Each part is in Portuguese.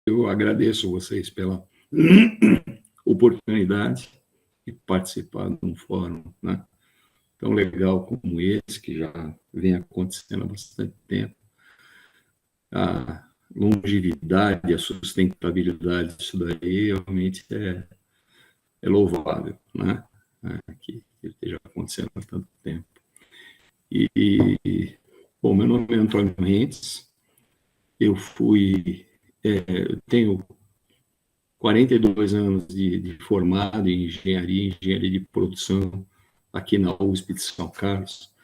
Eu agradeço vocês pela oportunidade de participar de um fórum, né, tão legal como esse, que já vem acontecendo há bastante tempo. A longevidade, a sustentabilidade disso daí realmente é louvável, né, que esteja acontecendo há tanto tempo. Bom, meu nome é Antônio Rentes, eu tenho 42 anos de formado em engenharia de produção aqui na USP de São Carlos,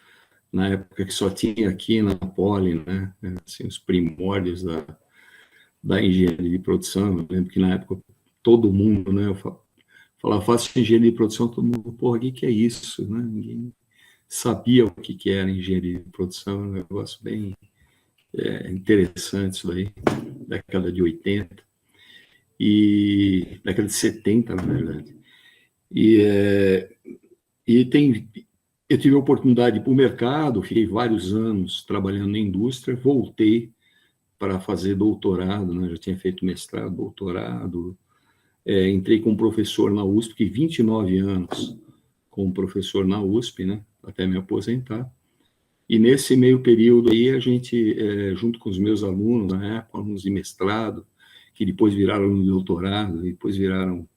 na época que só tinha aqui na Poli, né, assim, os primórdios da engenharia de produção. Eu lembro que na época todo mundo, né, eu falava, faço engenharia de produção, todo mundo, porra, o que é isso, né? Ninguém sabia o que era engenharia de produção, um negócio bem interessante isso daí, década de 80 e década de 70, na verdade. Eu tive a oportunidade de ir para o mercado, fiquei vários anos trabalhando na indústria, voltei para fazer doutorado, né? Já tinha feito mestrado, doutorado, entrei como professor na USP, fiquei 29 anos como professor na USP, né? Até me aposentar. E nesse meio período aí, a gente, junto com os meus alunos, na época, alunos de mestrado, que depois viraram alunos de doutorado, depois viraram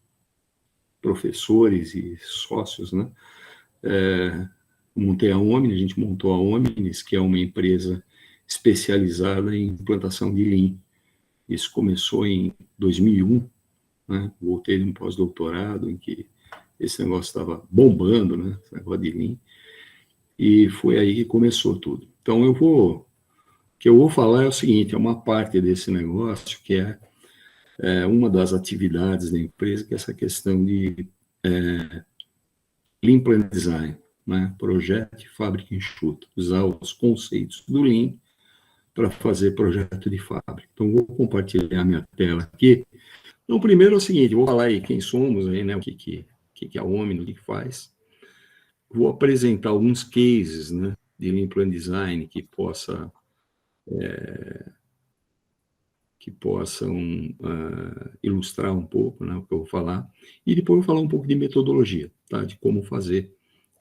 professores e sócios, né? Montei a Omni, a gente montou a Omnis, que é uma empresa especializada em implantação de Lean. Isso começou em 2001, né? Voltei de um pós-doutorado em que esse negócio estava bombando, né? Esse negócio de Lean. E foi aí que começou tudo. Então, o que eu vou falar é o seguinte, é uma parte desse negócio que é uma das atividades da empresa, que é essa questão de Lean Plant Design, né? Projeto, fábrica enxuta, usar os conceitos do Lean para fazer projeto de fábrica. Então, vou compartilhar minha tela aqui. Então, primeiro é o seguinte, vou falar aí quem somos, aí, né? O que é a Omni, o que faz. Vou apresentar alguns cases, né, de Lean Plant Design que possam ilustrar um pouco, né, o que eu vou falar, e depois eu vou falar um pouco de metodologia, tá, de como fazer,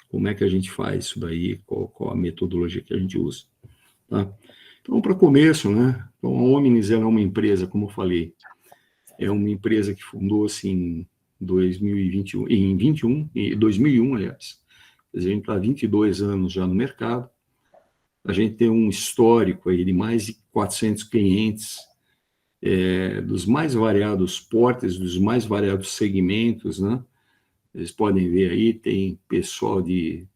como é que a gente faz isso daí, qual a metodologia que a gente usa. Tá? Então, para começo, né, então, a Omnis é uma empresa, como eu falei, é uma empresa que fundou-se em 2021, em 2001, aliás. A gente está há 22 anos já no mercado. A gente tem um histórico aí de mais de 400 clientes, dos mais variados portes, dos mais variados segmentos, né? Vocês podem ver aí, tem pessoal de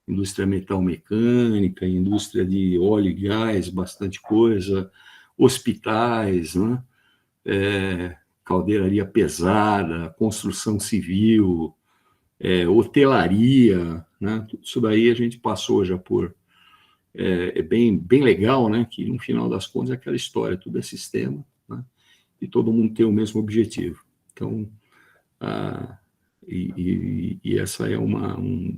indústria metal mecânica, indústria de óleo e gás, bastante coisa, hospitais, né? Caldeiraria pesada, construção civil, hotelaria, né? Tudo isso daí a gente passou já por... bem legal, né? Que no final das contas é aquela história, tudo é sistema, né? E todo mundo tem o mesmo objetivo. Então, essa é um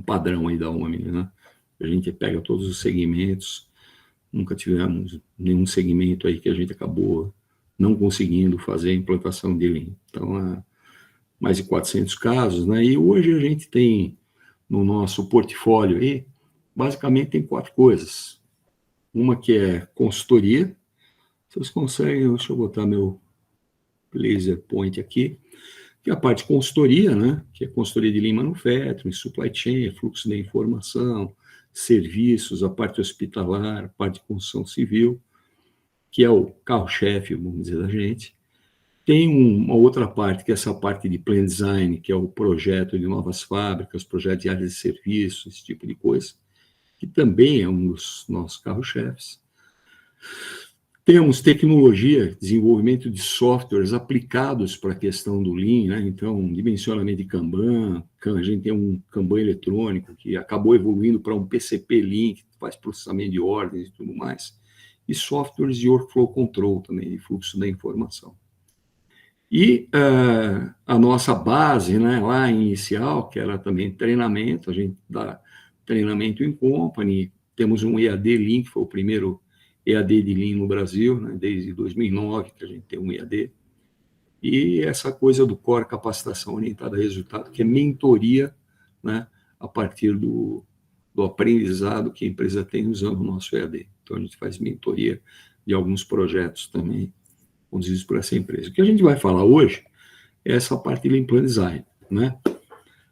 padrão aí da Omni, né? A gente pega todos os segmentos, nunca tivemos nenhum segmento aí que a gente acabou não conseguindo fazer a implantação de Lean. Então, mais de 400 casos, né? E hoje a gente tem no nosso portfólio aí, basicamente tem 4 coisas. Uma que é consultoria. Vocês conseguem, deixa eu botar meu laser point aqui, que é a parte de consultoria, né? Que é consultoria de Lean Manufacturing, supply chain, fluxo de informação, serviços, a parte hospitalar, a parte de construção civil, que é o carro-chefe, vamos dizer, da gente. Tem uma outra parte, que é essa parte de Plant Design, que é o projeto de novas fábricas, projeto de áreas de serviço, esse tipo de coisa, que também é um dos nossos carro-chefes. Temos tecnologia, desenvolvimento de softwares aplicados para a questão do Lean, né? Então, dimensionamento de Kanban, a gente tem um Kanban eletrônico que acabou evoluindo para um PCP Lean, que faz processamento de ordens e tudo mais, e softwares de workflow control também, de fluxo da informação. E a nossa base, né, lá inicial, que era também treinamento, a gente dá treinamento em company, temos um EAD Lean, que foi o primeiro EAD de Lean no Brasil, né, desde 2009 que a gente tem um EAD, e essa coisa do Core Capacitação Orientada a Resultado, que é mentoria, né, a partir do aprendizado que a empresa tem usando o nosso EAD. Então, a gente faz mentoria de alguns projetos também conduzidos por essa empresa. O que a gente vai falar hoje é essa parte de Lean Plan Design, né?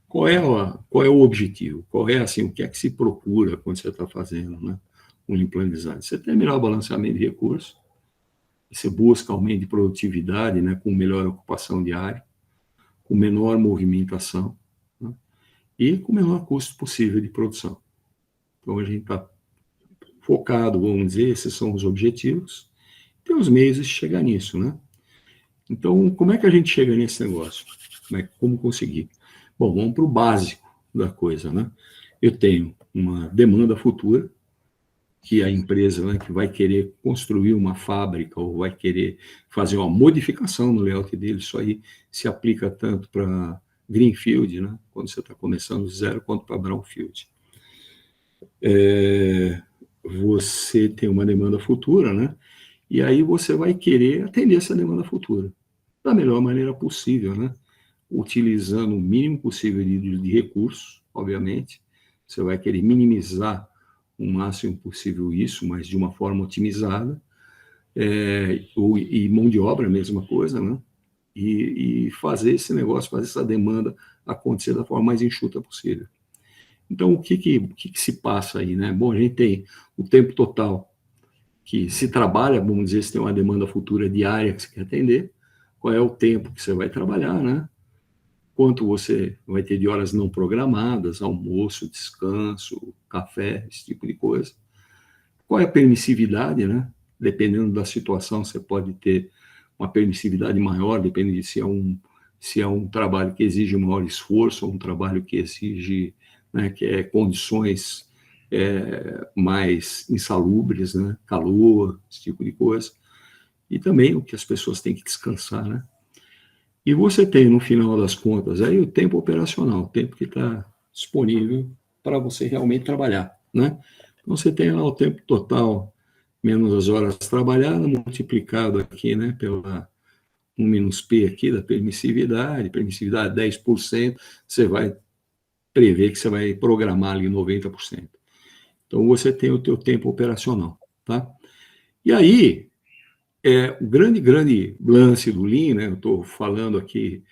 Qual é o objetivo? Qual é, assim, o que é que se procura quando você está fazendo, né, um Lean Plan Design? Você terminar o balanceamento de recursos, você busca aumento de produtividade, né, com melhor ocupação diária, com menor movimentação, né, e com o menor custo possível de produção. Então, a gente está focado, vamos dizer, esses são os objetivos, tem os meios de chegar nisso, né? Então, como é que a gente chega nesse negócio? Como conseguir? Bom, vamos para o básico da coisa, né? Eu tenho uma demanda futura, que a empresa, né, que vai querer construir uma fábrica ou vai querer fazer uma modificação no layout dele, isso aí se aplica tanto para Greenfield, né, quando você está começando do zero, quanto para Brownfield. Você tem uma demanda futura, né, e aí você vai querer atender essa demanda futura da melhor maneira possível, né, utilizando o mínimo possível de recursos, obviamente. Você vai querer minimizar o máximo possível isso, mas de uma forma otimizada, e mão de obra, a mesma coisa, né? E fazer esse negócio, fazer essa demanda acontecer da forma mais enxuta possível. Então, o que se passa aí, né? Bom, a gente tem o tempo total que se trabalha, vamos dizer, se tem uma demanda futura diária que você quer atender, qual é o tempo que você vai trabalhar, né? Quanto você vai ter de horas não programadas, almoço, descanso, café, esse tipo de coisa. Qual é a permissividade, né? Dependendo da situação, você pode ter uma permissividade maior, dependendo de se é um trabalho que exige maior esforço, ou um trabalho que exige, né, que é condições mais insalubres, né? Calor, esse tipo de coisa. E também o que as pessoas têm que descansar, né? E você tem, no final das contas, aí o tempo operacional, o tempo que está disponível para você realmente trabalhar, né? Então, você tem lá o tempo total, menos as horas trabalhadas, multiplicado aqui, né, pela 1 menos P aqui da permissividade 10%, você vai prever que você vai programar ali 90%. Então, você tem o teu tempo operacional, tá? E aí, o grande lance do Lean, né? Eu estou falando aqui,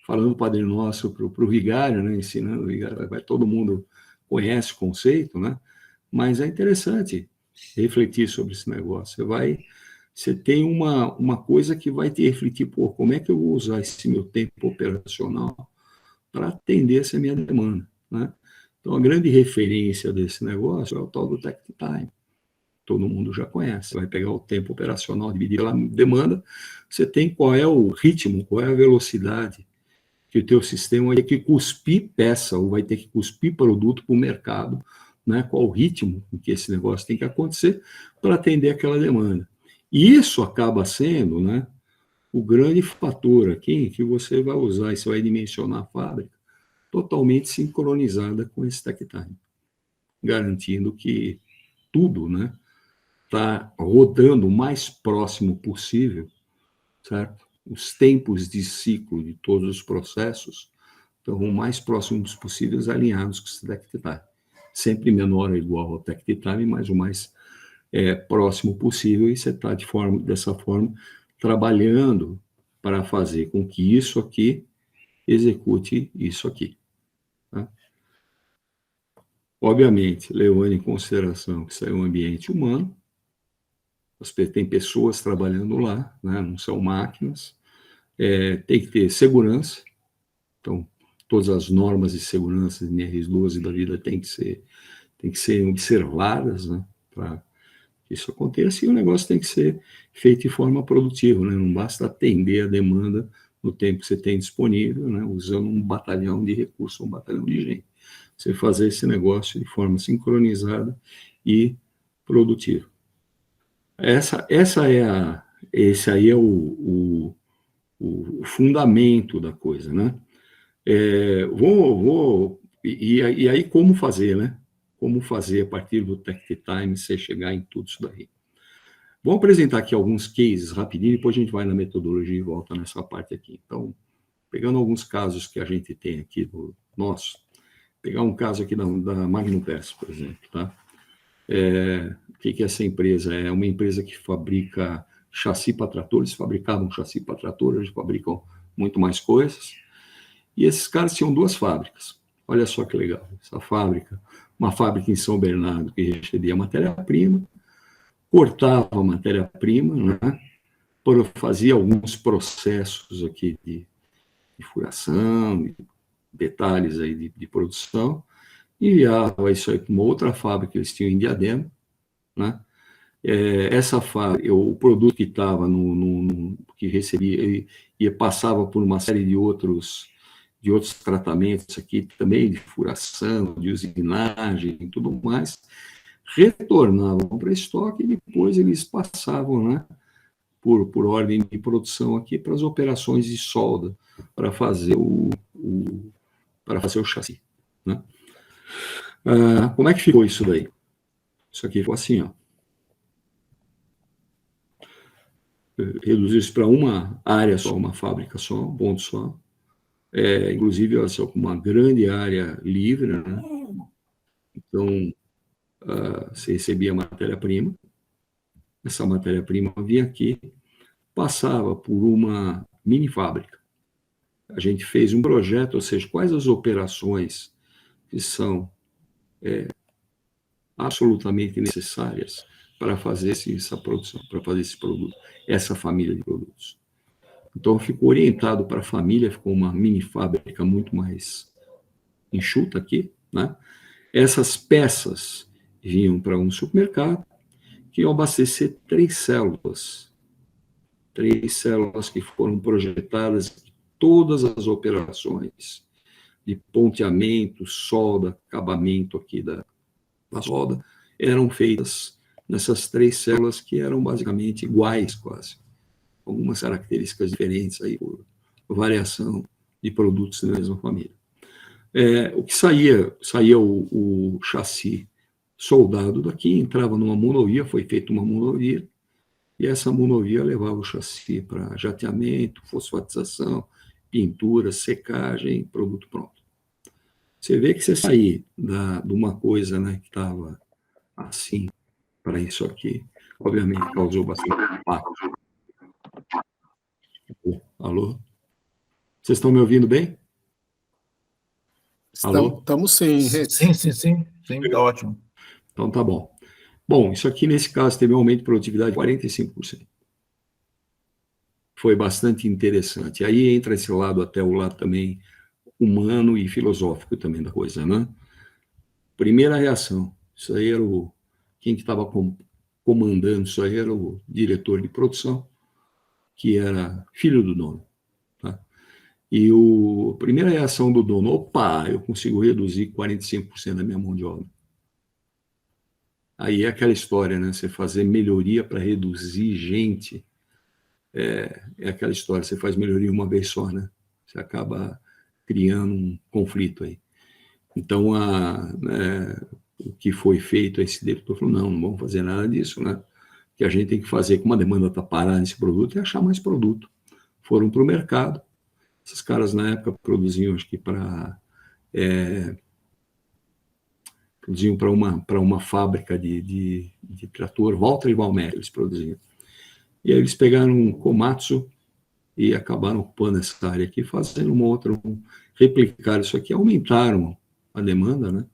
falando o Padre Nosso para o vigário, né? Ensinando o vigário, todo mundo conhece o conceito, né? Mas é interessante refletir sobre esse negócio. Você tem uma coisa que vai te refletir, pô, como é que eu vou usar esse meu tempo operacional para atender essa minha demanda, né? Então, a grande referência desse negócio é o tal do Tech Time. Todo mundo já conhece. Vai pegar o tempo operacional, dividir pela demanda, você tem qual é o ritmo, qual é a velocidade que o teu sistema vai ter que cuspir peça, ou vai ter que cuspir produto para o mercado, né? Qual o ritmo em que esse negócio tem que acontecer para atender aquela demanda. E isso acaba sendo, né, o grande fator aqui que você vai usar, e você vai dimensionar a fábrica totalmente sincronizada com esse tech time, garantindo que tudo, né, está rodando o mais próximo possível, certo? Os tempos de ciclo de todos os processos estão o mais próximos possíveis alinhados com esse tech time. Sempre menor ou igual ao tech time, mas o mais próximo possível, e você está dessa forma trabalhando para fazer com que isso aqui execute isso aqui. Tá? Obviamente, levando em consideração que isso é um ambiente humano, tem pessoas trabalhando lá, né? Não são máquinas, tem que ter segurança, então todas as normas de segurança de NR12 da vida têm que ser observadas, né? Para que isso aconteça, e o negócio tem que ser feito de forma produtiva, né? Não basta atender a demanda no tempo que você tem disponível, né? Usando um batalhão de recursos, um batalhão de gente. Você fazer esse negócio de forma sincronizada e produtiva. Esse aí é o fundamento da coisa, né? E aí como fazer, né? como fazer a partir do Tech Time você chegar em tudo isso daí. Vou apresentar aqui alguns cases rapidinho, depois a gente vai na metodologia e volta nessa parte aqui. Então, pegando alguns casos que a gente tem aqui do nosso, pegar um caso aqui da Magnum Pass, por exemplo, tá? O que é essa empresa? É uma empresa que fabrica chassi para tratores, fabricavam chassi para tratores, eles fabricam muito mais coisas. E esses caras tinham 2 fábricas. Olha só que legal. Essa fábrica, uma fábrica em São Bernardo que recebia matéria-prima, cortava a matéria-prima, né? Fazia alguns processos aqui de furação, detalhes aí de produção, enviava isso aí para uma outra fábrica que eles tinham em Diadema, né? Essa fábrica, o produto que estava que recebia, ele passava por uma série de outros tratamentos aqui também, de furação, de usinagem e tudo mais, retornavam para estoque e depois eles passavam, né, por ordem de produção aqui para as operações de solda, para fazer o chassi, né? Como é que ficou isso daí? Isso aqui ficou assim, ó. Reduzir isso para uma área só, uma fábrica só, um ponto só. Inclusive, ela só com uma grande área livre, né? Então, você recebia matéria-prima, essa matéria-prima vinha aqui, passava por uma mini fábrica. A gente fez um projeto, ou seja, quais as operações que são absolutamente necessárias para fazer essa produção, para fazer esse produto, essa família de produtos. Então, ficou orientado para a família, ficou uma mini fábrica muito mais enxuta aqui, né? Essas peças vinham para um supermercado que iam abastecer 3 células. 3 células que foram projetadas, todas as operações de ponteamento, solda, acabamento aqui da solda, eram feitas nessas 3 células que eram basicamente iguais quase. Algumas características diferentes aí por variação de produtos da mesma família. O que saía o chassi soldado daqui, entrava numa monovia, foi feita uma monovia, e essa monovia levava o chassi para jateamento, fosfatização, pintura, secagem, produto pronto. Você vê que você sair de uma coisa, né, que estava assim para isso aqui, obviamente causou bastante impacto. Alô? Vocês estão me ouvindo bem? Alô? Estamos sim. Sim, tá ótimo. Então tá bom. Bom, isso aqui nesse caso teve um aumento de produtividade de 45%. Foi bastante interessante. Aí entra esse lado, até o lado também humano e filosófico também da coisa, né? Primeira reação, isso aí era quem que estava comandando isso aí era o diretor de produção, que era filho do dono, tá? E a primeira reação do dono, opa, eu consigo reduzir 45% da minha mão de obra. Aí é aquela história, né? Você fazer melhoria para reduzir gente, é aquela história, você faz melhoria uma vez só, né? Você acaba criando um conflito aí. Então, o que foi feito, esse diretor falou, não vamos fazer nada disso, né? O que a gente tem que fazer, como a demanda está parada nesse produto, é achar mais produto. Foram para o mercado, esses caras na época produziam, acho que produziam para uma fábrica de trator, Walter e Valmet, eles produziam. E aí eles pegaram um Komatsu e acabaram ocupando essa área aqui, fazendo uma outra, replicar isso aqui, aumentaram a demanda, né,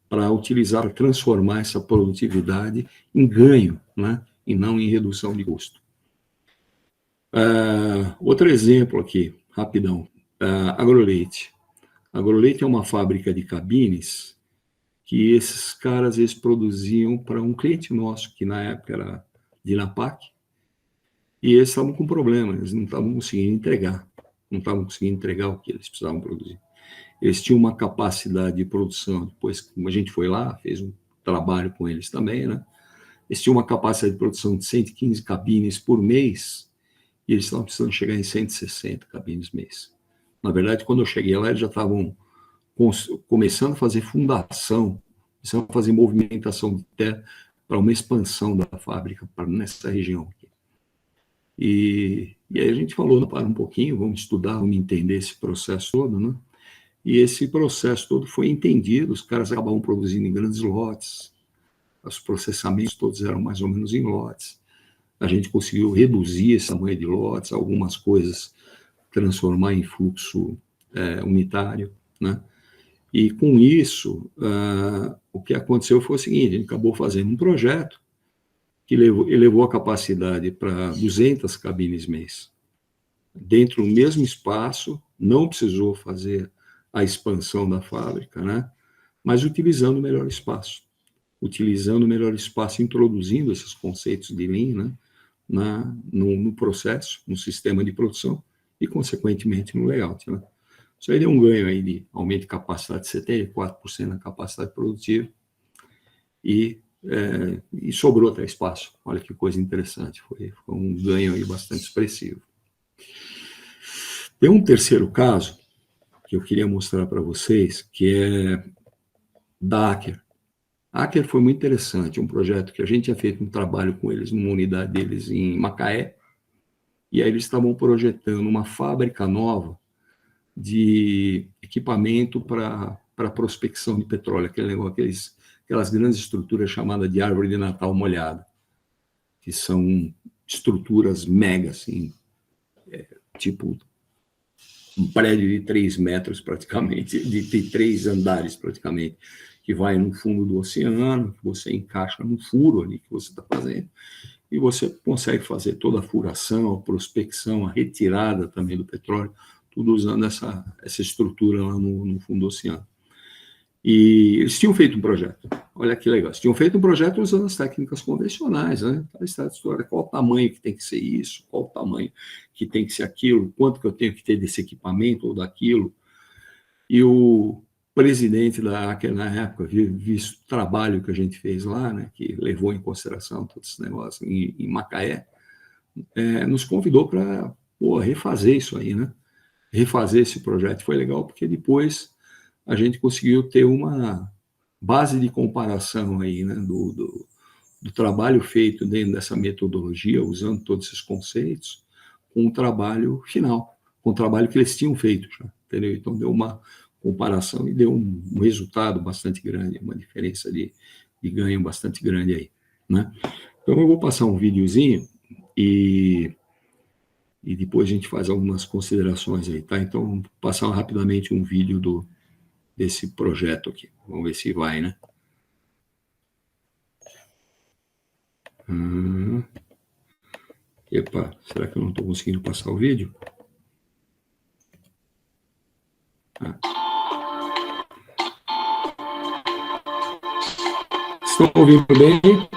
para utilizar, transformar essa produtividade em ganho, né, e não em redução de custo. Outro exemplo aqui, rapidão, Agroleite. Agroleite é uma fábrica de cabines que esses caras eles produziam para um cliente nosso, que na época era Dinapac, e eles estavam com problema, eles não estavam conseguindo entregar, o que eles precisavam produzir. Eles tinham uma capacidade de produção, depois como a gente foi lá, fez um trabalho com eles também, né? Eles tinham uma capacidade de produção de 115 cabines por mês, e eles estavam precisando chegar em 160 cabines mês. Na verdade, quando eu cheguei lá, eles já estavam começando a fazer fundação Precisamos fazer movimentação de terra para uma expansão da fábrica nessa região aqui. E aí a gente falou, para um pouquinho, vamos estudar, vamos entender esse processo todo, né? E esse processo todo foi entendido, os caras acabavam produzindo em grandes lotes, os processamentos todos eram mais ou menos em lotes. A gente conseguiu reduzir esse tamanho de lotes, algumas coisas transformar em fluxo unitário, né? E com isso, o que aconteceu foi o seguinte, a gente acabou fazendo um projeto que elevou a capacidade para 200 cabines mês. Dentro do mesmo espaço, não precisou fazer a expansão da fábrica, né? Mas utilizando o melhor espaço. Utilizando o melhor espaço, introduzindo esses conceitos de Lean, né? no processo, no sistema de produção e, consequentemente, no layout, né? Isso aí deu um ganho aí de aumento de capacidade de 74% na capacidade produtiva e sobrou até espaço. Olha que coisa interessante, foi um ganho aí bastante expressivo. Tem um terceiro caso que eu queria mostrar para vocês, que é da Aker. A Aker foi muito interessante, um projeto que a gente tinha feito um trabalho com eles, numa unidade deles em Macaé, e aí eles estavam projetando uma fábrica nova de equipamento para prospecção de petróleo, aquele negócio, aquelas grandes estruturas chamadas de árvore de Natal molhada, que são estruturas mega, assim, tipo um prédio de 3 metros praticamente, de 3 andares praticamente, que vai no fundo do oceano, que você encaixa no furo ali que você está fazendo, e você consegue fazer toda a furação, a prospecção, a retirada também do petróleo, tudo usando essa estrutura lá no fundo do oceano. E eles tinham feito um projeto, olha que legal, eles tinham feito um projeto usando as técnicas convencionais, né? Qual o tamanho que tem que ser isso, qual o tamanho que tem que ser aquilo, quanto que eu tenho que ter desse equipamento ou daquilo. E o presidente da Aker, na época, visto o trabalho que a gente fez lá, né, que levou em consideração todo esse negócio em Macaé, nos convidou para refazer isso aí, né? Refazer esse projeto. Foi legal porque depois a gente conseguiu ter uma base de comparação aí, né, do trabalho feito dentro dessa metodologia, usando todos esses conceitos, com o trabalho final, com o trabalho que eles tinham feito já, entendeu? Então deu uma comparação e deu um resultado bastante grande, uma diferença de ganho bastante grande aí, né? Então eu vou passar um videozinho e depois a gente faz algumas considerações aí, tá? Então vou passar rapidamente um vídeo desse projeto aqui. Vamos ver se vai, né? Epa, será que eu não estou conseguindo passar o vídeo? Estão ouvindo bem?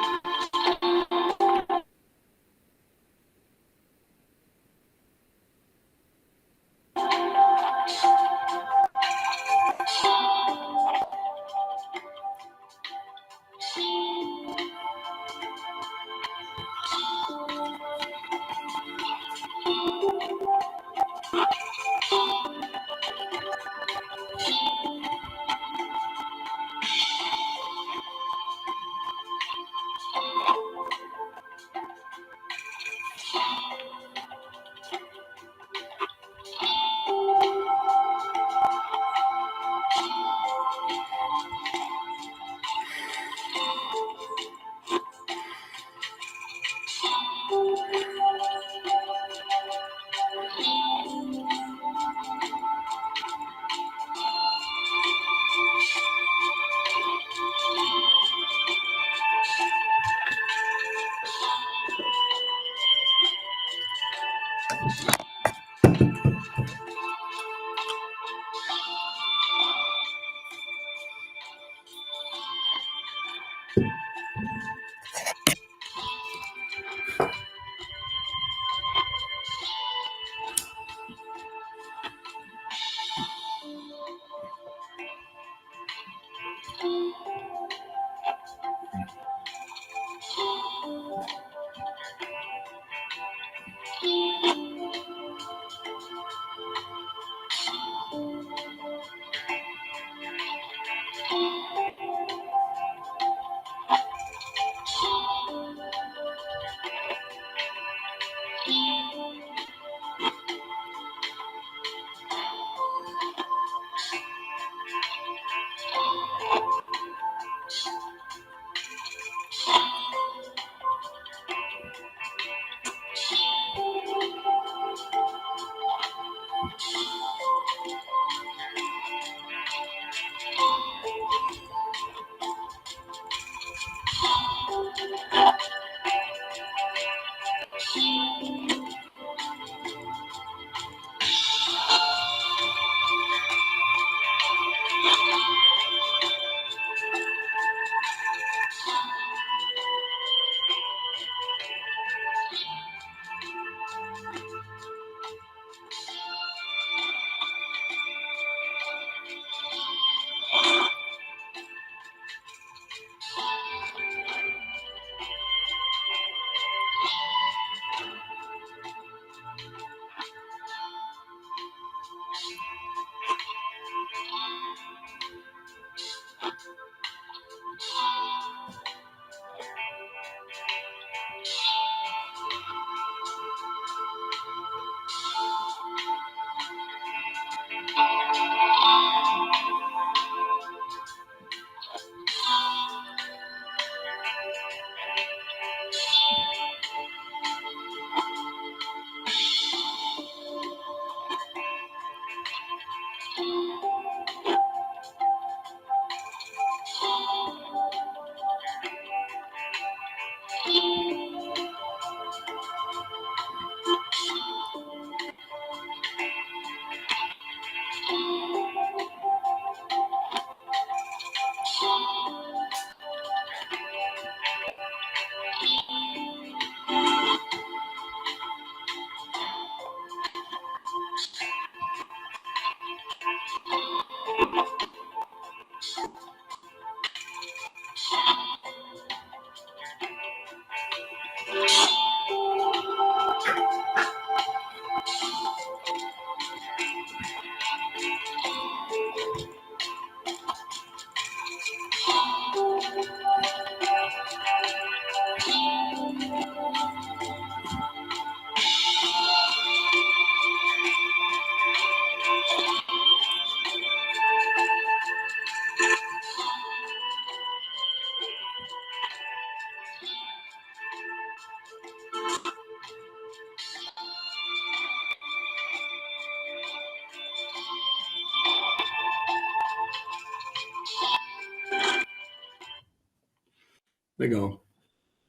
Legal.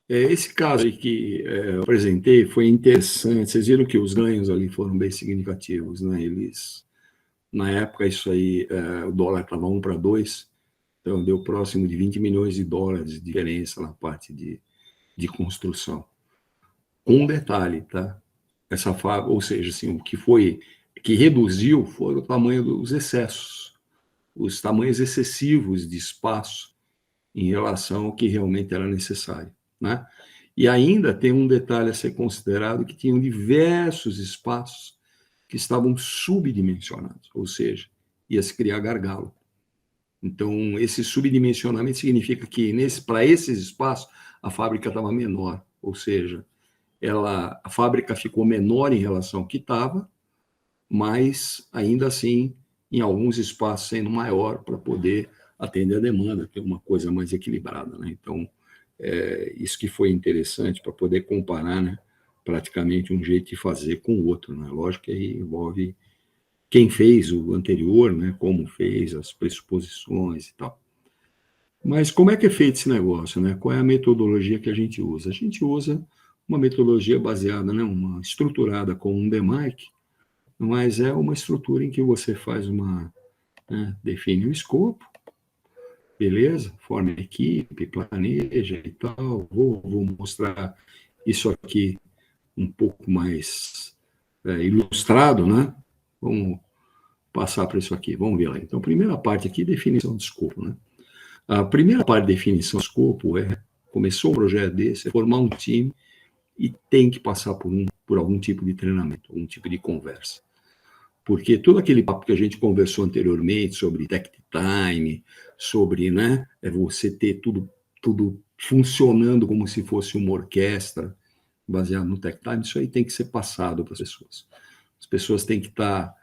Esse caso aí que eu apresentei foi interessante. Vocês viram que os ganhos ali foram bem significativos, né? Eles, na época, isso aí, o dólar estava 1 para 2, então deu próximo de 20 milhões de dólares de diferença na parte de construção. Um detalhe, tá? Essa fábrica, ou seja, assim, o que reduziu foi o tamanho dos excessos, os tamanhos excessivos de espaço em relação ao que realmente era necessário, né? E ainda tem um detalhe a ser considerado, que tinham diversos espaços que estavam subdimensionados, ou seja, ia se criar gargalo. Então, esse subdimensionamento significa que para esses espaços a fábrica estava menor, ou seja, a fábrica ficou menor em relação ao que estava, mas ainda assim, em alguns espaços sendo maior para poder atender a demanda, ter uma coisa mais equilibrada, né? Então, isso que foi interessante para poder comparar, né, praticamente um jeito de fazer com o outro, né? Lógico que aí envolve quem fez o anterior, né, como fez, as pressuposições e tal. Mas como é que é feito esse negócio, né? Qual é a metodologia que a gente usa? A gente usa uma metodologia baseada, né, uma estruturada com um DMAIC, mas é uma estrutura em que você faz define o escopo, beleza? Forma a equipe, planeja e tal. Vou mostrar isso aqui um pouco mais ilustrado, né? Vamos passar para isso aqui, vamos ver lá. Então, a primeira parte aqui, definição de escopo, né? A primeira parte de definição de escopo começou um projeto desse, formar um time e tem que passar por algum tipo de treinamento, algum tipo de conversa. Porque todo aquele papo que a gente conversou anteriormente sobre tech time, sobre, né, você ter tudo funcionando como se fosse uma orquestra, baseado no tech time, isso aí tem que ser passado para as pessoas. As pessoas têm que estar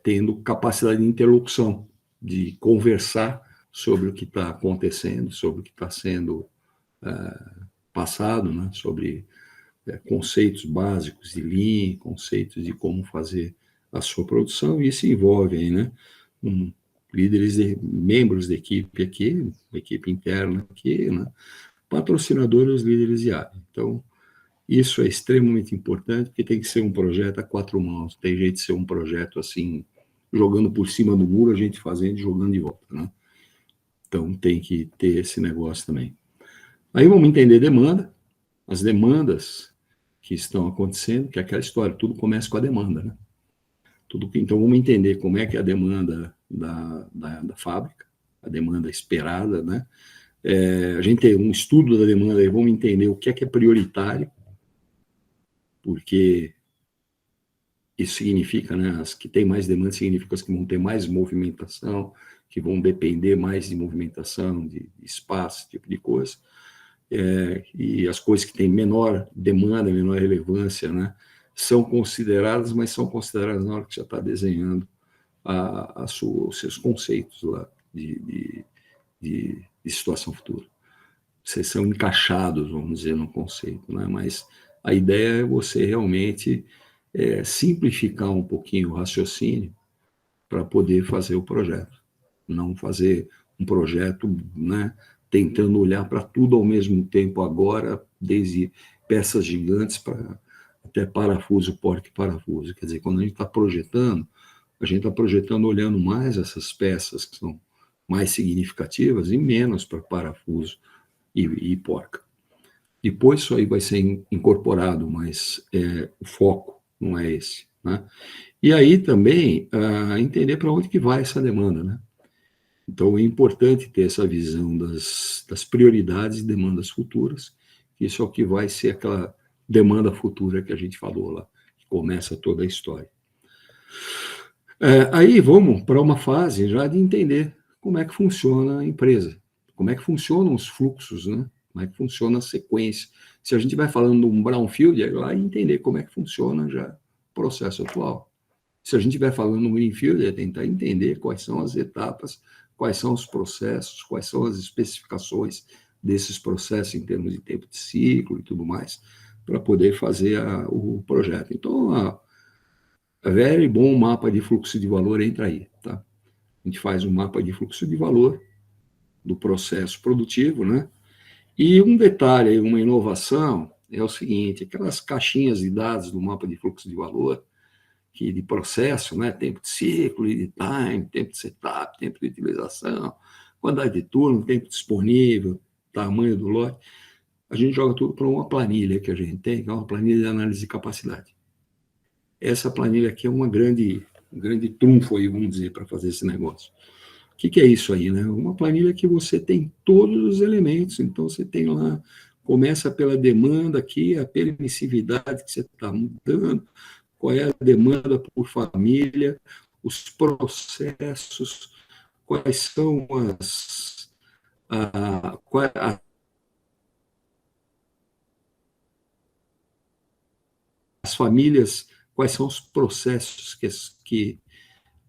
tendo capacidade de interlocução, de conversar sobre o que está acontecendo, sobre o que está sendo passado, né, sobre conceitos básicos de Lean, conceitos de como fazer a sua produção, e isso envolve aí, né, membros da equipe aqui, equipe interna aqui, né, patrocinador e os líderes de área. Então, isso é extremamente importante, porque tem que ser um projeto a 4 mãos, tem jeito de ser um projeto assim, jogando por cima do muro, a gente fazendo e jogando de volta, né? Então, tem que ter esse negócio também. Aí vamos entender demanda, as demandas que estão acontecendo, que é aquela história, tudo começa com a demanda, né? Então, vamos entender como é que é a demanda da fábrica, a demanda esperada, né? A gente tem um estudo da demanda, e vamos entender o que é prioritário, porque isso significa, né, as que têm mais demanda significa as que vão ter mais movimentação, que vão depender mais de movimentação, de espaço, esse tipo de coisa. E as coisas que têm menor demanda, menor relevância, né, são consideradas, mas são consideradas na hora que já está desenhando os seus conceitos lá de situação futura. Vocês são encaixados, vamos dizer, no conceito, né? Mas a ideia é você realmente simplificar um pouquinho o raciocínio para poder fazer o projeto. Não fazer um projeto, né, tentando olhar para tudo ao mesmo tempo agora, desde peças gigantes para até parafuso, porta e parafuso. Quer dizer, quando a gente está projetando, a gente está projetando olhando mais essas peças que são mais significativas e menos para parafuso e porca. Depois isso aí vai ser incorporado, mas o foco não é esse, né? E aí também entender para onde que vai essa demanda, né? Então é importante ter essa visão das prioridades e demandas futuras, que isso é o que vai ser aquela demanda futura que a gente falou lá, que começa toda a história. Aí vamos para uma fase já de entender como é que funciona a empresa, como é que funcionam os fluxos, né? Como é que funciona a sequência. Se a gente vai falando de um brownfield, é lá entender como é que funciona já o processo atual. Se a gente estiver falando de um greenfield, é tentar entender quais são as etapas, quais são os processos, quais são as especificações desses processos em termos de tempo de ciclo e tudo mais, para poder fazer o projeto. Então, very bom mapa de fluxo de valor entra aí, tá? A gente faz um mapa de fluxo de valor do processo produtivo, né? E um detalhe, uma inovação, é o seguinte, aquelas caixinhas de dados do mapa de fluxo de valor, que de processo, né? Tempo de ciclo, lead time, tempo de setup, tempo de utilização, quantidade de turno, tempo disponível, tamanho do lote, a gente joga tudo para uma planilha que a gente tem, que é uma planilha de análise de capacidade. Essa planilha aqui é um grande trunfo aí, vamos dizer, para fazer esse negócio. O que é isso aí, né? Uma planilha que você tem todos os elementos, então você tem lá, começa pela demanda aqui, a permissividade que você está mudando, qual é a demanda por família, os processos, quais são as famílias, quais são os processos que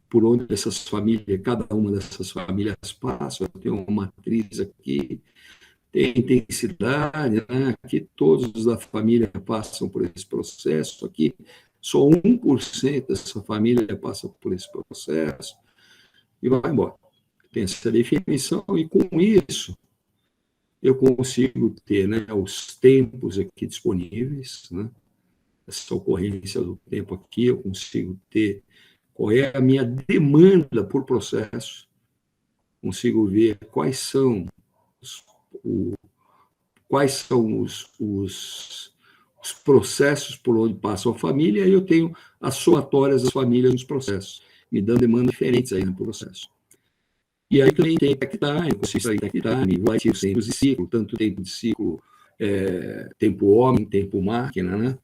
por onde essas famílias, cada uma dessas famílias passa, tem uma matriz aqui, tem intensidade, né? Aqui todos os da família passam por esse processo, aqui só 1% dessa família passa por esse processo, e vai embora. Tem essa definição, e com isso eu consigo ter, né, os tempos aqui disponíveis, né? Essa ocorrência do tempo aqui, eu consigo ter qual é a minha demanda por processo, consigo ver quais são os processos por onde passa a família, e eu tenho as somatórias das famílias nos processos, me dando demandas diferentes aí no processo. E aí também tem tech time, consiste em tech time, vai ter tempos de ciclo, tanto tempo de ciclo, tempo homem, tempo máquina, né?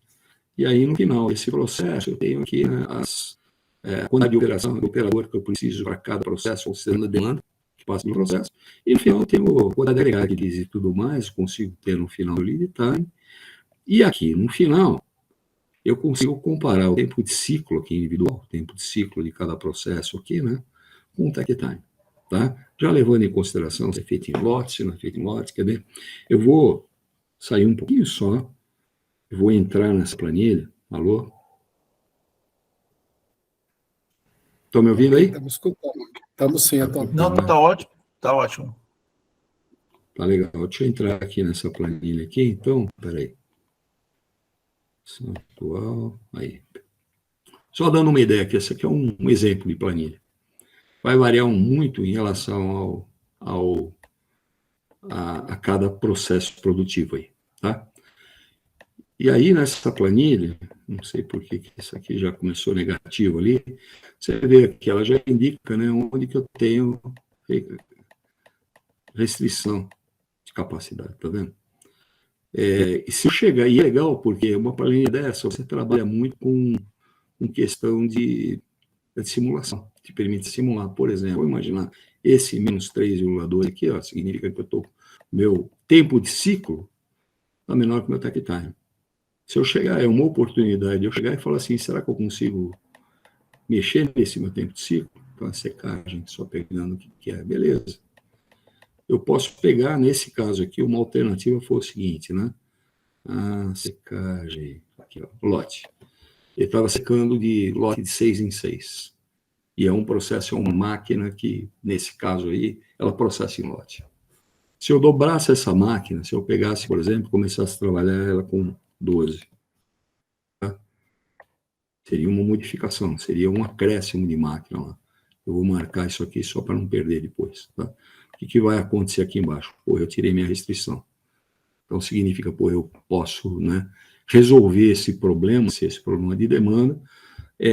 E aí, no final desse processo, eu tenho aqui, né, a quantidade de operação do operador que eu preciso para cada processo, considerando a demanda que passa no processo. E no final, eu tenho a quantidade agregada e tudo mais, consigo ter no final o lead time. E aqui, no final, eu consigo comparar o tempo de ciclo aqui individual, o tempo de ciclo de cada processo aqui, né, com o tech time. Tá? Já levando em consideração se é feito em lotes, se não é feito em lotes, quer ver? Eu vou sair um pouquinho só, vou entrar nessa planilha. Alô? Estão me ouvindo aí? Estamos escutando. Estamos sim, Antônio. Não, tá ótimo, tá ótimo. Tá legal. Deixa eu entrar aqui nessa planilha aqui, então, peraí. Atual, aí. Só dando uma ideia aqui, esse aqui é um exemplo de planilha. Vai variar muito em relação a cada processo produtivo aí, tá? E aí, nessa planilha, não sei por que isso aqui já começou negativo ali, você vê que ela já indica, né, onde que eu tenho restrição de capacidade, tá vendo? E se eu chegar, e é legal, porque uma planilha dessa, você trabalha muito com questão de simulação, te permite simular. Por exemplo, vou imaginar esse menos 3,2 aqui, ó, significa que meu tempo de ciclo está menor que o meu takt time. Se eu chegar, é uma oportunidade de eu chegar e falar assim, será que eu consigo mexer nesse meu tempo de ciclo? Então, a secagem, só pegando o que é, beleza. Eu posso pegar, nesse caso aqui, uma alternativa foi o seguinte, né? A secagem, aqui, ó, lote. Ele estava secando de lote de 6 em 6. E é um processo, é uma máquina que, nesse caso aí, ela processa em lote. Se eu dobrasse essa máquina, se eu pegasse, por exemplo, começasse a trabalhar ela com 12, tá? Seria uma modificação, seria um acréscimo de máquina lá. Eu vou marcar isso aqui só para não perder depois, tá? O que vai acontecer aqui embaixo? Pô, eu tirei minha restrição. Então, significa, pô, eu posso, né, resolver esse problema de demanda,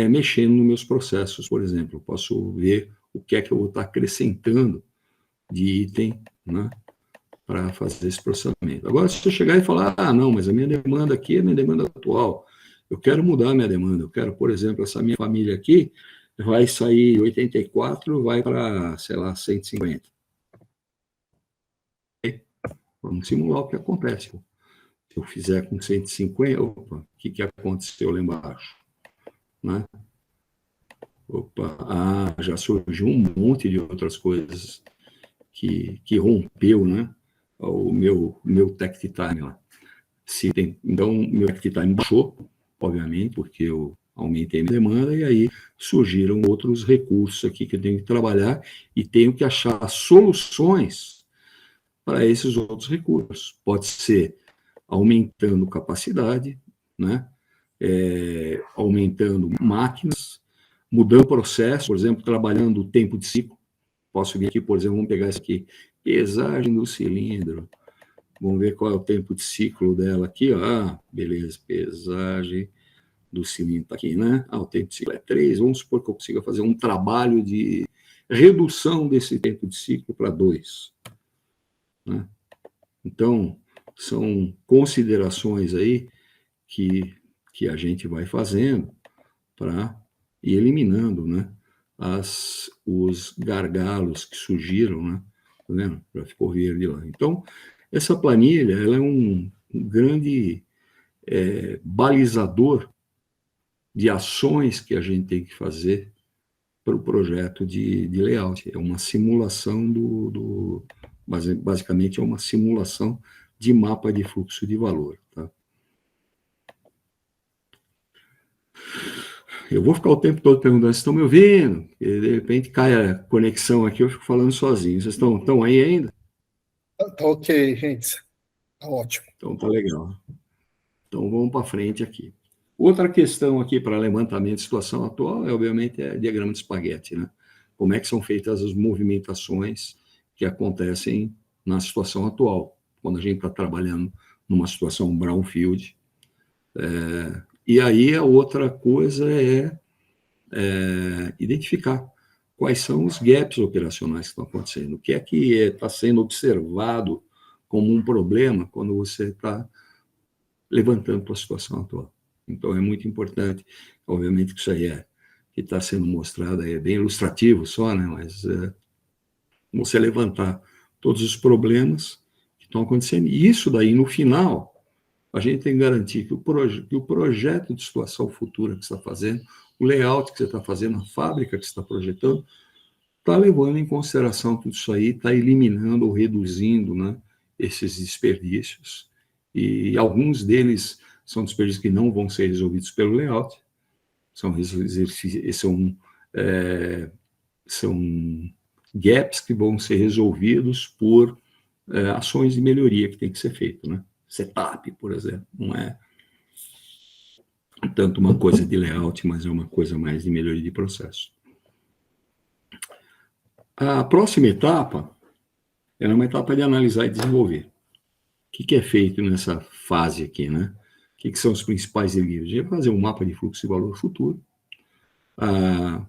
mexendo nos meus processos, por exemplo. Eu posso ver o que é que eu vou estar acrescentando de item, né, para fazer esse processamento. Agora, se eu chegar e falar, não, mas a minha demanda aqui é a minha demanda atual, eu quero mudar a minha demanda, eu quero, por exemplo, essa minha família aqui vai sair 84, vai para, sei lá, 150. Vamos simular o que acontece. Se eu fizer com 150, opa, o que aconteceu lá embaixo? Né? Opa, já surgiu um monte de outras coisas que rompeu, né? O meu takt time lá. Então, meu takt time baixou, obviamente, porque eu aumentei a minha demanda, e aí surgiram outros recursos aqui que eu tenho que trabalhar e tenho que achar soluções para esses outros recursos. Pode ser aumentando capacidade, né? Aumentando máquinas, mudando processo, por exemplo, trabalhando o tempo de ciclo. Posso vir aqui, por exemplo, vamos pegar isso aqui, pesagem do cilindro. Vamos ver qual é o tempo de ciclo dela aqui. Beleza, pesagem do cilindro está aqui, né? O tempo de ciclo é 3. Vamos supor que eu consiga fazer um trabalho de redução desse tempo de ciclo para 2. Né? Então, são considerações aí que a gente vai fazendo para ir eliminando, né, os gargalos que surgiram, né? Tá vendo? Já ficou verde lá. Então, essa planilha ela é um grande balizador de ações que a gente tem que fazer para o projeto de layout. É uma simulação basicamente é uma simulação de mapa de fluxo de valor. Tá? Eu vou ficar o tempo todo perguntando, vocês estão me ouvindo? E de repente cai a conexão aqui, eu fico falando sozinho. Vocês estão aí ainda? Tá ok, gente. Tá ótimo. Então tá legal. Então vamos para frente aqui. Outra questão aqui para levantamento de situação atual obviamente, diagrama de espaguete, né? Como é que são feitas as movimentações que acontecem na situação atual, quando a gente está trabalhando numa situação brownfield. E aí a outra coisa é identificar quais são os gaps operacionais que estão acontecendo, o que é que está sendo observado como um problema quando você está levantando para a situação atual. Então, é muito importante, obviamente que isso aí que está sendo mostrado, é bem ilustrativo só, né? Mas você levantar todos os problemas que estão acontecendo, e isso daí, no final, a gente tem que garantir que o projeto de situação futura que você está fazendo, o layout que você está fazendo, a fábrica que você está projetando, está levando em consideração tudo isso aí, está eliminando ou reduzindo, né, esses desperdícios. E alguns deles são desperdícios que não vão ser resolvidos pelo layout, são gaps que vão ser resolvidos por ações de melhoria que tem que ser feito, né? Setup, por exemplo, não é tanto uma coisa de layout, mas é uma coisa mais de melhoria de processo. A próxima etapa é uma etapa de analisar e desenvolver. O que é feito nessa fase aqui, né? O que são os principais delírios? É fazer um mapa de fluxo de valor futuro,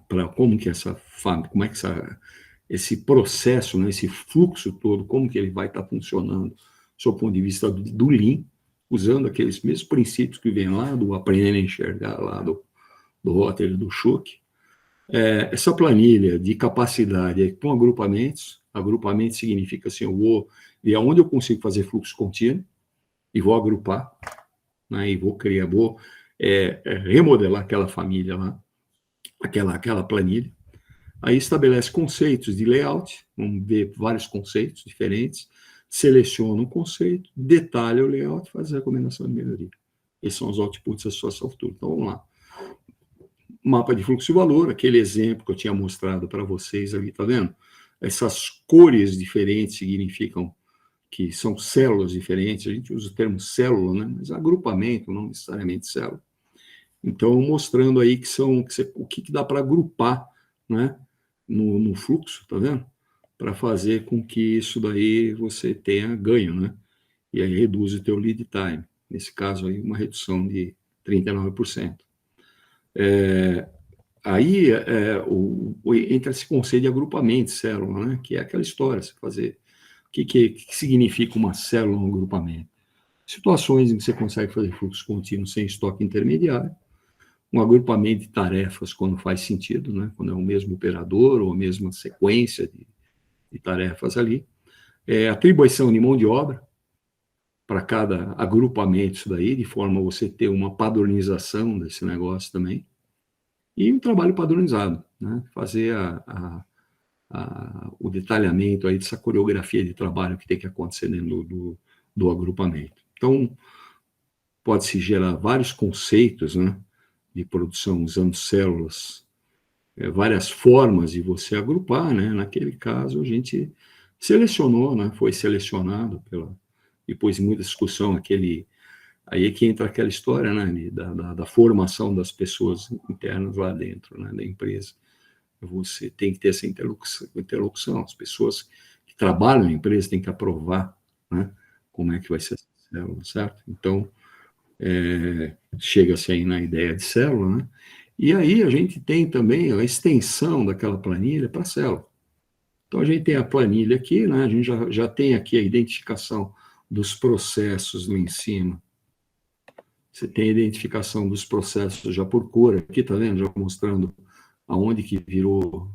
para como que esse processo, né, esse fluxo todo, como que ele vai estar funcionando, do seu ponto de vista do Lean, usando aqueles mesmos princípios que vem lá do aprender a enxergar, lá do Rother, do Schuck. Essa planilha de capacidade com agrupamentos. Agrupamento significa assim, eu vou ver onde eu consigo fazer fluxo contínuo e vou agrupar, né, e vou remodelar aquela família lá, aquela planilha. Aí estabelece conceitos de layout, vamos ver vários conceitos diferentes, seleciona um conceito, detalha o layout, faz a recomendação de melhoria. Esses são os outputs da sua software. Então, vamos lá. Mapa de fluxo de valor, aquele exemplo que eu tinha mostrado para vocês ali, tá vendo? Essas cores diferentes significam que são células diferentes. A gente usa o termo célula, né? Mas agrupamento, não necessariamente célula. Então, mostrando aí o que dá para agrupar, né, no fluxo, tá vendo? Para fazer com que isso daí você tenha ganho, né? E aí reduz o teu lead time. Nesse caso aí, uma redução de 39%. Aí entra esse conceito de agrupamento de célula, né? Que é aquela história, você fazer... O que significa uma célula, um agrupamento? Situações em que você consegue fazer fluxo contínuo sem estoque intermediário, um agrupamento de tarefas quando faz sentido, né? Quando é o mesmo operador ou a mesma sequência de tarefas ali, atribuição de mão de obra para cada agrupamento, isso daí, de forma a você ter uma padronização desse negócio também, e um trabalho padronizado, né? Fazer o detalhamento aí dessa coreografia de trabalho que tem que acontecer dentro do agrupamento. Então, pode-se gerar vários conceitos, né, de produção usando células, várias formas de você agrupar, né? Naquele caso, a gente selecionou, né? Foi selecionado depois de muita discussão, aí é que entra aquela história, né, da formação das pessoas internas lá dentro, né, da empresa. Você tem que ter essa interlocução. As pessoas que trabalham na empresa têm que aprovar, né, como é que vai ser essa célula, certo? Então, chega-se aí na ideia de célula, né? E aí a gente tem também a extensão daquela planilha para a célula. Então, a gente tem a planilha aqui, né? A gente já tem aqui a identificação dos processos lá em cima. Você tem a identificação dos processos já por cor, aqui, tá vendo? Já mostrando aonde que virou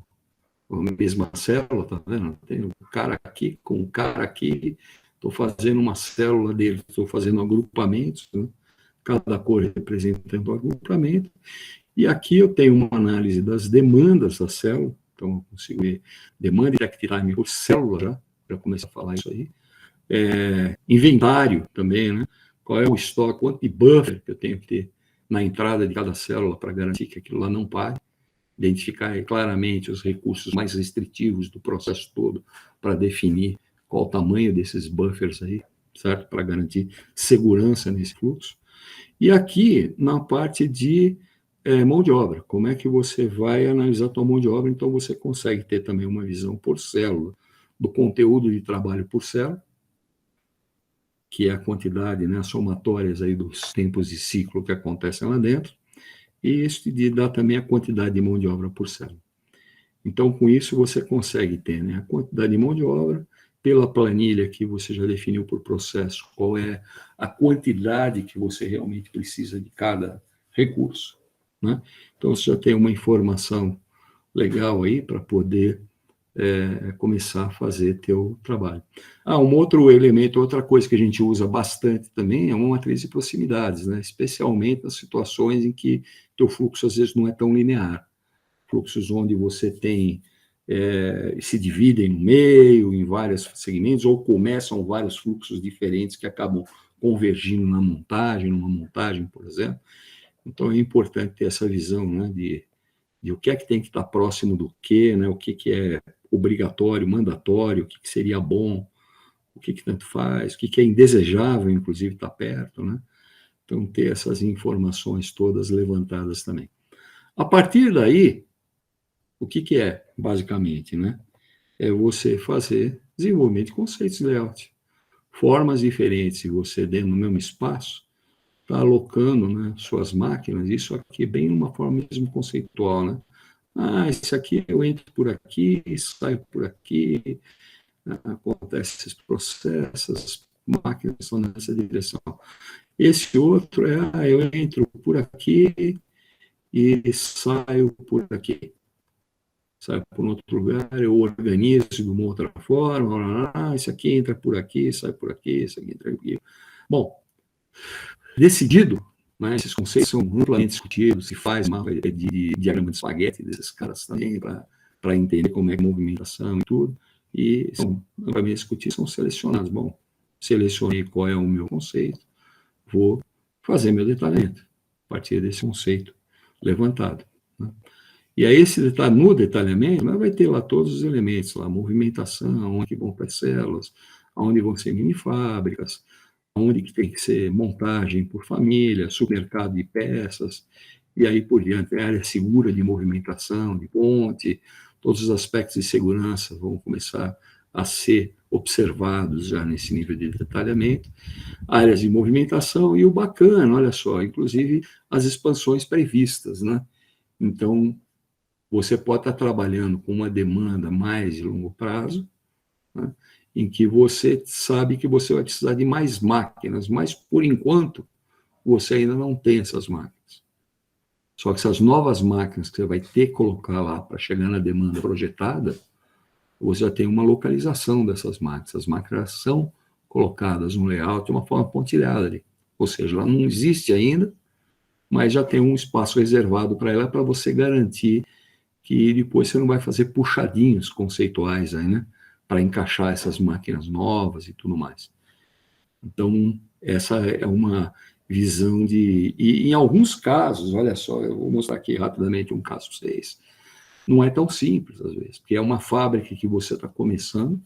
a mesma célula, tá vendo? Tem um cara aqui com um cara aqui, estou fazendo uma célula dele, estou fazendo agrupamentos, né? Cada cor representando o agrupamento. E aqui eu tenho uma análise das demandas da célula, então eu consigo ver demanda de active time por célula, já comecei a falar isso aí. Inventário também, né? Qual é o estoque, quanto de buffer que eu tenho que ter na entrada de cada célula para garantir que aquilo lá não pare. Identificar claramente os recursos mais restritivos do processo todo para definir qual o tamanho desses buffers aí, certo? Para garantir segurança nesse fluxo. E aqui, na parte de mão de obra, como é que você vai analisar a tua mão de obra? Então, você consegue ter também uma visão por célula do conteúdo de trabalho por célula, que é a quantidade, né, as somatórias aí dos tempos de ciclo que acontecem lá dentro, e isso te dá também a quantidade de mão de obra por célula. Então, com isso, você consegue ter, né, a quantidade de mão de obra pela planilha que você já definiu por processo, qual é a quantidade que você realmente precisa de cada recurso, né? Então, você já tem uma informação legal aí para poder começar a fazer teu trabalho. Um outro elemento, outra coisa que a gente usa bastante também é uma matriz de proximidades, né? Especialmente nas situações em que teu fluxo às vezes não é tão linear. Fluxos onde você tem, se dividem no meio, em vários segmentos, ou começam vários fluxos diferentes que acabam convergindo numa montagem, por exemplo. Então, é importante ter essa visão, né, de o que é que tem que estar próximo do quê, né, o que é obrigatório, mandatório, o que seria bom, o que tanto faz, o que é indesejável, inclusive, estar perto, né? Então, ter essas informações todas levantadas também. A partir daí, o que é, basicamente, né? É você fazer desenvolvimento de conceitos de layout. Formas diferentes, e você, dentro do mesmo espaço, está alocando, né, suas máquinas, isso aqui bem numa forma mesmo conceitual, né? Ah, esse aqui eu entro por aqui, saio por aqui, acontece esses processos, as máquinas estão nessa direção. Esse outro é, eu entro por aqui e saio por aqui. Saio por um outro lugar, eu organizo de uma outra forma, esse aqui entra por aqui, sai por aqui, esse aqui entra por aqui. Bom, decidido, né, esses conceitos são amplamente discutidos, se faz mapa de diagrama de espaguete desses caras também, para entender como é a movimentação e tudo, e são amplamente discutidos, são selecionados. Bom, selecionei qual é o meu conceito, vou fazer meu detalhamento a partir desse conceito levantado, né? E aí, no detalhamento, vai ter lá todos os elementos, lá, movimentação, onde vão para as células, onde vão ser mini-fábricas, onde que tem que ser montagem por família, supermercado de peças, e aí por diante, área segura de movimentação, de ponte, todos os aspectos de segurança vão começar a ser observados já nesse nível de detalhamento, áreas de movimentação, e o bacana, olha só, inclusive as expansões previstas, né? Então, você pode estar trabalhando com uma demanda mais de longo prazo, né, em que você sabe que você vai precisar de mais máquinas, mas, por enquanto, você ainda não tem essas máquinas. Só que essas novas máquinas que você vai ter que colocar lá para chegar na demanda projetada, você já tem uma localização dessas máquinas. As máquinas são colocadas no layout de uma forma pontilhada ali. Ou seja, ela não existe ainda, mas já tem um espaço reservado para ela, para você garantir que depois você não vai fazer puxadinhos conceituais aí, né, para encaixar essas máquinas novas e tudo mais. Então, essa é uma visão de... E em alguns casos, olha só, eu vou mostrar aqui rapidamente um caso para vocês, não é tão simples, às vezes, porque é uma fábrica que você está começando,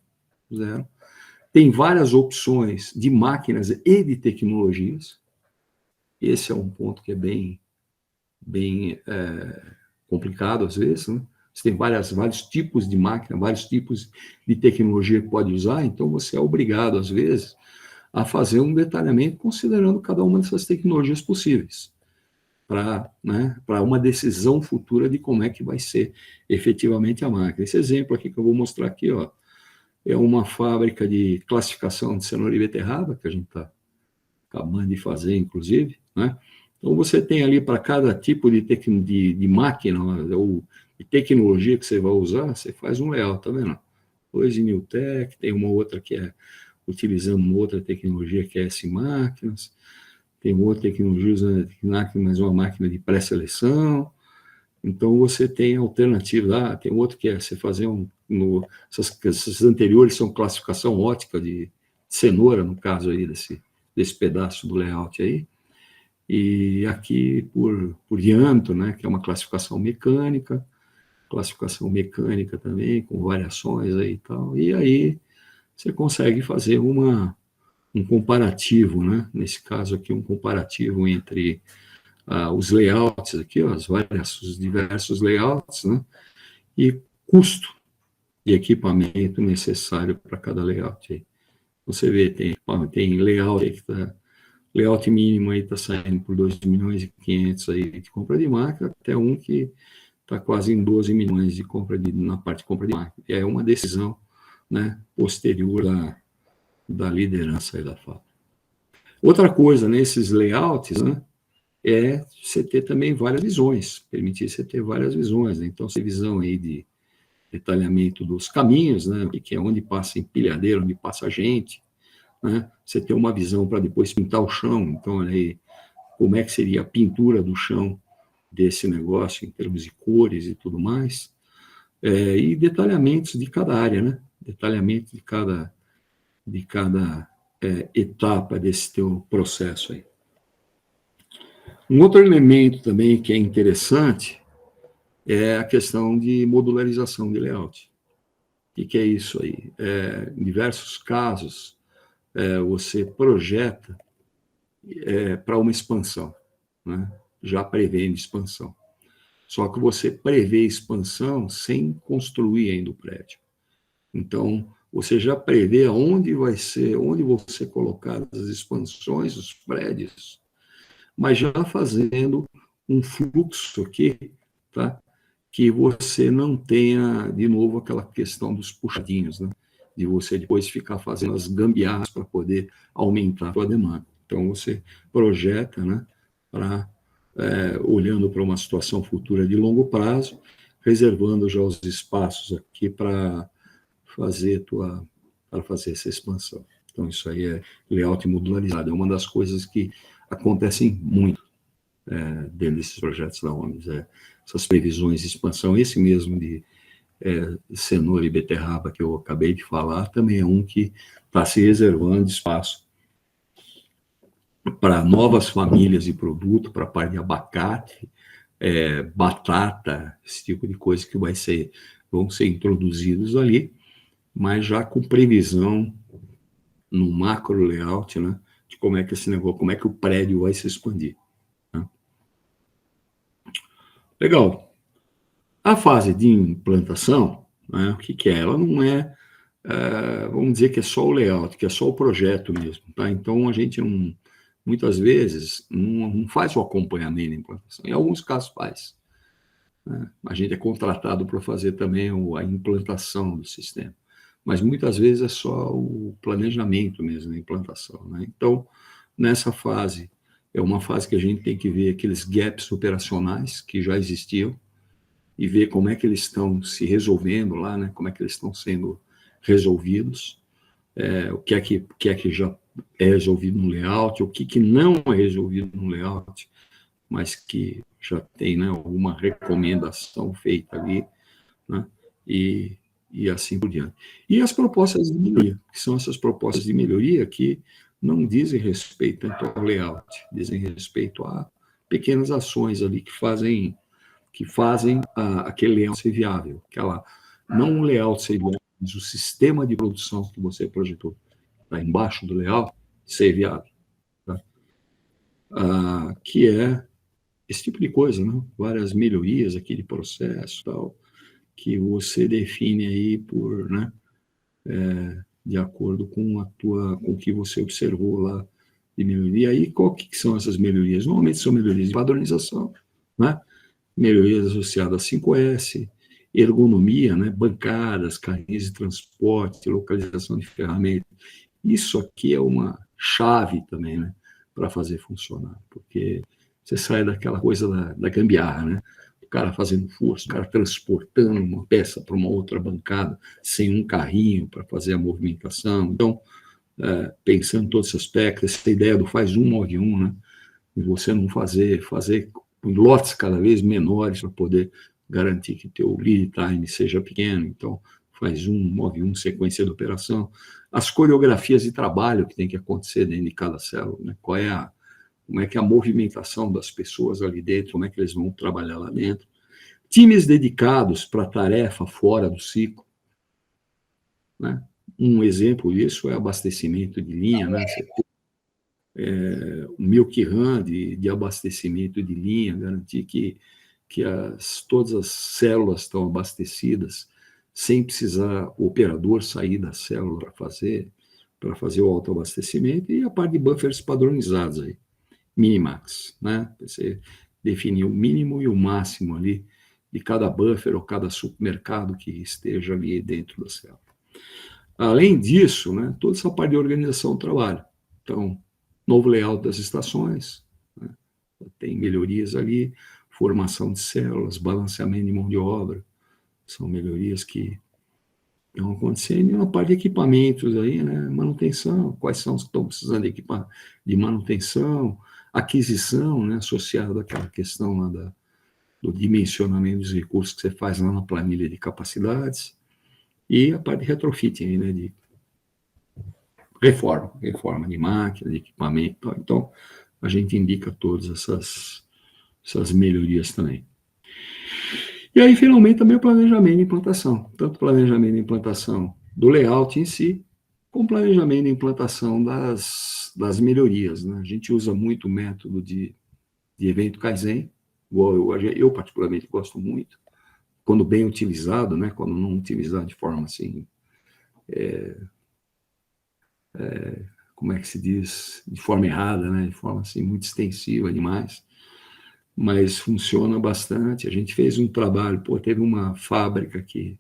zero, tem várias opções de máquinas e de tecnologias, esse é um ponto que é bem complicado às vezes, né? Você tem vários tipos de máquina, vários tipos de tecnologia que pode usar, então você é obrigado, às vezes, a fazer um detalhamento considerando cada uma dessas tecnologias possíveis, para, né, uma decisão futura de como é que vai ser efetivamente a máquina. Esse exemplo aqui que eu vou mostrar aqui, ó, é uma fábrica de classificação de cenoura e beterraba, que a gente está acabando de fazer, inclusive, né? Então, você tem ali para cada tipo de máquina ou de tecnologia que você vai usar, você faz um layout, tá vendo? Dois em Newtek, tem uma outra que é utilizando uma outra tecnologia que é S-máquinas, tem outra tecnologia usando mais uma máquina de pré-seleção. Então, você tem alternativas. Tem outro que é você fazer essas anteriores são classificação ótica de cenoura, no caso aí desse pedaço do layout aí. E aqui por diâmetro, né, que é uma classificação mecânica também, com variações aí e tal. E aí você consegue fazer um comparativo, né? Nesse caso aqui, um comparativo entre os layouts aqui, ó, os diversos layouts, né? E custo de equipamento necessário para cada layout aí. Você vê, tem layout aí que está... Layout mínimo aí está saindo por 2.500.000 aí de compra de máquina, até um que está quase em 12 milhões de na parte de compra de máquina. É uma decisão, né, posterior da liderança aí da fábrica. Outra coisa nesses layouts, né, é você ter também várias visões, permitir você ter várias visões, né? Então, essa visão aí de detalhamento dos caminhos, né, que é onde passa empilhadeira, onde passa gente, né? Você ter uma visão para depois pintar o chão, então, aí, como é que seria a pintura do chão desse negócio, em termos de cores e tudo mais, e detalhamentos de cada área, né? Detalhamento de cada etapa desse teu processo aí. Um outro elemento também que é interessante é a questão de modularização de layout. O que é isso aí? Em diversos casos, você projeta para uma expansão, né? Já prevendo expansão. Só que você prevê expansão sem construir ainda o prédio. Então, você já prevê onde vai ser, onde vão ser colocadas as expansões, os prédios, mas já fazendo um fluxo aqui, tá? Que você não tenha, de novo, aquela questão dos puxadinhos, né? De você depois ficar fazendo as gambiarras para poder aumentar a sua demanda. Então, você projeta, né, olhando para uma situação futura de longo prazo, reservando já os espaços aqui para fazer essa expansão. Então, isso aí é layout modularizado. É uma das coisas que acontecem muito dentro desses projetos da OMS. Essas previsões de expansão, esse mesmo de cenoura e beterraba que eu acabei de falar, também é um que está se reservando espaço para novas famílias de produto, para a parte de abacate, batata, esse tipo de coisa que vão ser introduzidos ali, mas já com previsão no macro layout, né, de como é que esse negócio, como é que o prédio vai se expandir. Né? Legal. A fase de implantação, né, o que é? Ela não vamos dizer que é só o layout, que é só o projeto mesmo, tá? Então a gente muitas vezes não faz o acompanhamento da implantação. Em alguns casos faz. Né? A gente é contratado para fazer também a implantação do sistema. Mas muitas vezes é só o planejamento mesmo da implantação. Né? Então, nessa fase, é uma fase que a gente tem que ver aqueles gaps operacionais que já existiam e ver como é que eles estão se resolvendo lá, né? Como é que eles estão sendo resolvidos, o que é que já é resolvido no layout, o que não é resolvido no layout, mas que já tem, né, alguma recomendação feita ali, né? E assim por diante. E as propostas de melhoria, que são essas propostas de melhoria que não dizem respeito tanto ao layout, dizem respeito a pequenas ações ali que fazem aquele layout ser viável, não o layout ser viável, mas o sistema de produção que você projetou está embaixo do layout ser viável. Tá? Que é esse tipo de coisa, né? Várias melhorias aqui de processo, tal, que você define aí né, de acordo com com o que você observou lá de melhoria. E aí, qual que são essas melhorias? Normalmente são melhorias de padronização, né? Melhorias associadas a 5S, ergonomia, né? Bancadas, carrinhos de transporte, localização de ferramentas. Isso aqui é uma chave também, né? Para fazer funcionar, porque você sai daquela coisa da gambiarra, né? O cara fazendo força, o cara transportando uma peça para uma outra bancada sem um carrinho para fazer a movimentação. Então, pensando em todos esses aspectos, essa ideia do faz um, move um, né? E você não fazer em lotes cada vez menores para poder garantir que teu lead time seja pequeno. Então, faz um, move um, sequência de operação. As coreografias de trabalho que tem que acontecer dentro de cada célula, né? Como é que é a movimentação das pessoas ali dentro, como é que eles vão trabalhar lá dentro. Times dedicados para tarefa fora do ciclo. Né? Um exemplo disso é abastecimento de linha, né? Você o milk run de abastecimento de linha, garantir que todas as células estão abastecidas sem precisar o operador sair da célula para fazer o autoabastecimento, e a parte de buffers padronizados aí, minimax, né? Você definir o mínimo e o máximo ali de cada buffer ou cada supermercado que esteja ali dentro da célula. Além disso, né, toda essa parte de organização do trabalho. Então, novo layout das estações, né? Tem melhorias ali, formação de células, balanceamento de mão de obra, são melhorias que estão acontecendo. E uma parte de equipamentos aí, né? Manutenção, quais são os que estão precisando de manutenção, aquisição, né? Associado àquela questão lá do dimensionamento dos recursos que você faz lá na planilha de capacidades, e a parte de retrofitting, né? De reforma de máquina, de equipamento. Então, a gente indica todas essas melhorias também. E aí, finalmente, também o planejamento e implantação. Tanto o planejamento e implantação do layout em si, com planejamento e implantação das melhorias, né? A gente usa muito o método de evento Kaizen, eu particularmente gosto muito, quando bem utilizado, né? Quando não utilizado de forma assim, como é que se diz, de forma errada, né? De forma assim muito extensiva demais, mas funciona bastante. A gente fez um trabalho, teve uma fábrica que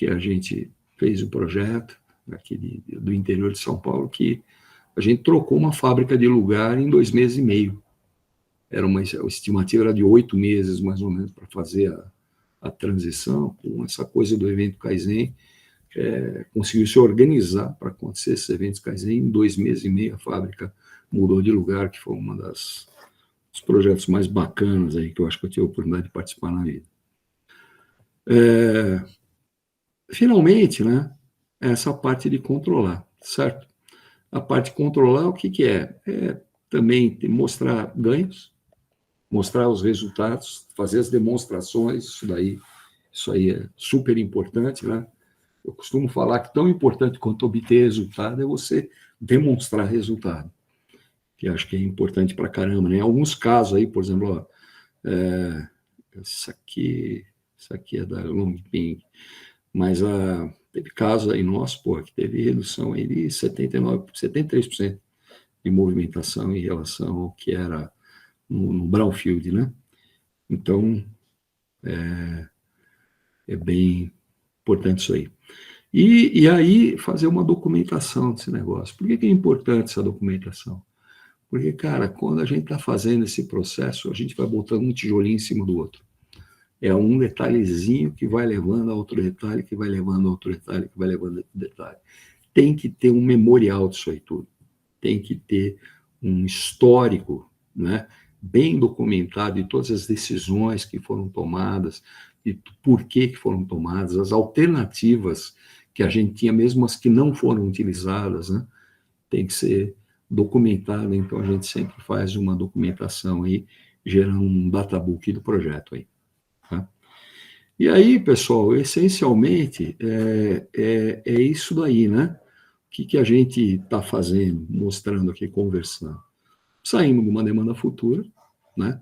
a gente fez o projeto aqui do interior de São Paulo, que a gente trocou uma fábrica de lugar em 2 meses e meio. A estimativa era de 8 meses, mais ou menos, para fazer a transição. Com essa coisa do evento Kaizen, conseguiu se organizar para acontecer esses eventos Kaizen. Em 2 meses e meio, a fábrica mudou de lugar, que foi um dos projetos mais bacanas aí, que eu acho que eu tive a oportunidade de participar na vida. Finalmente, né, essa parte de controlar, certo? A parte de controlar, o que é? É também mostrar ganhos, mostrar os resultados, fazer as demonstrações, isso aí é super importante, né? Eu costumo falar que tão importante quanto obter resultado é você demonstrar resultado, que acho que é importante para caramba, né? Em alguns casos aí, por exemplo, isso aqui é da Longping, mas teve casos aí nossos, que teve redução aí de 73% de movimentação em relação ao que era no brownfield, né? Então, é bem importante isso aí. E aí, fazer uma documentação desse negócio. Por que é importante essa documentação? Porque, cara, quando a gente está fazendo esse processo, a gente vai botando um tijolinho em cima do outro. É um detalhezinho que vai levando a outro detalhe, que vai levando a outro detalhe, que vai levando a outro detalhe. Tem que ter um memorial disso aí tudo. Tem que ter um histórico, né, bem documentado de todas as decisões que foram tomadas, e por que foram tomadas, as alternativas que a gente tinha, mesmo as que não foram utilizadas, né, tem que ser documentado. Então, a gente sempre faz uma documentação aí, gerando um databook do projeto aí. Tá? E aí, pessoal, essencialmente, é isso daí, né? O que a gente está fazendo, mostrando aqui, conversando? Saímos de uma demanda futura, né?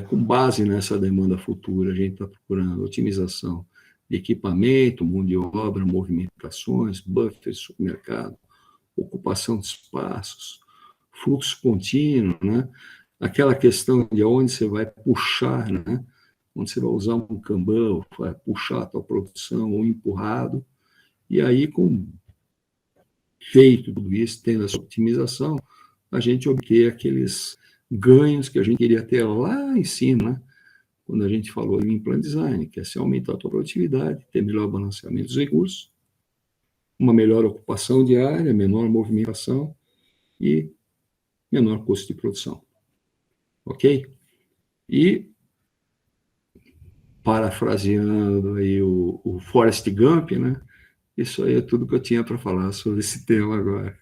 Com base nessa demanda futura, a gente está procurando otimização de equipamento, mão de obra, movimentações, buffers, supermercado, ocupação de espaços, fluxo contínuo, né? Aquela questão de onde você vai puxar, né? Onde você vai usar um Kanban, vai puxar a tua produção ou empurrado, e aí, feito tudo isso, tendo essa otimização, a gente obter aqueles ganhos que a gente queria ter lá em cima, né? Quando a gente falou em plan design, que é se aumentar a tua produtividade, ter melhor balanceamento dos recursos, uma melhor ocupação diária, menor movimentação e menor custo de produção. Ok? E, parafraseando aí o Forrest Gump, né? Isso aí é tudo que eu tinha para falar sobre esse tema agora.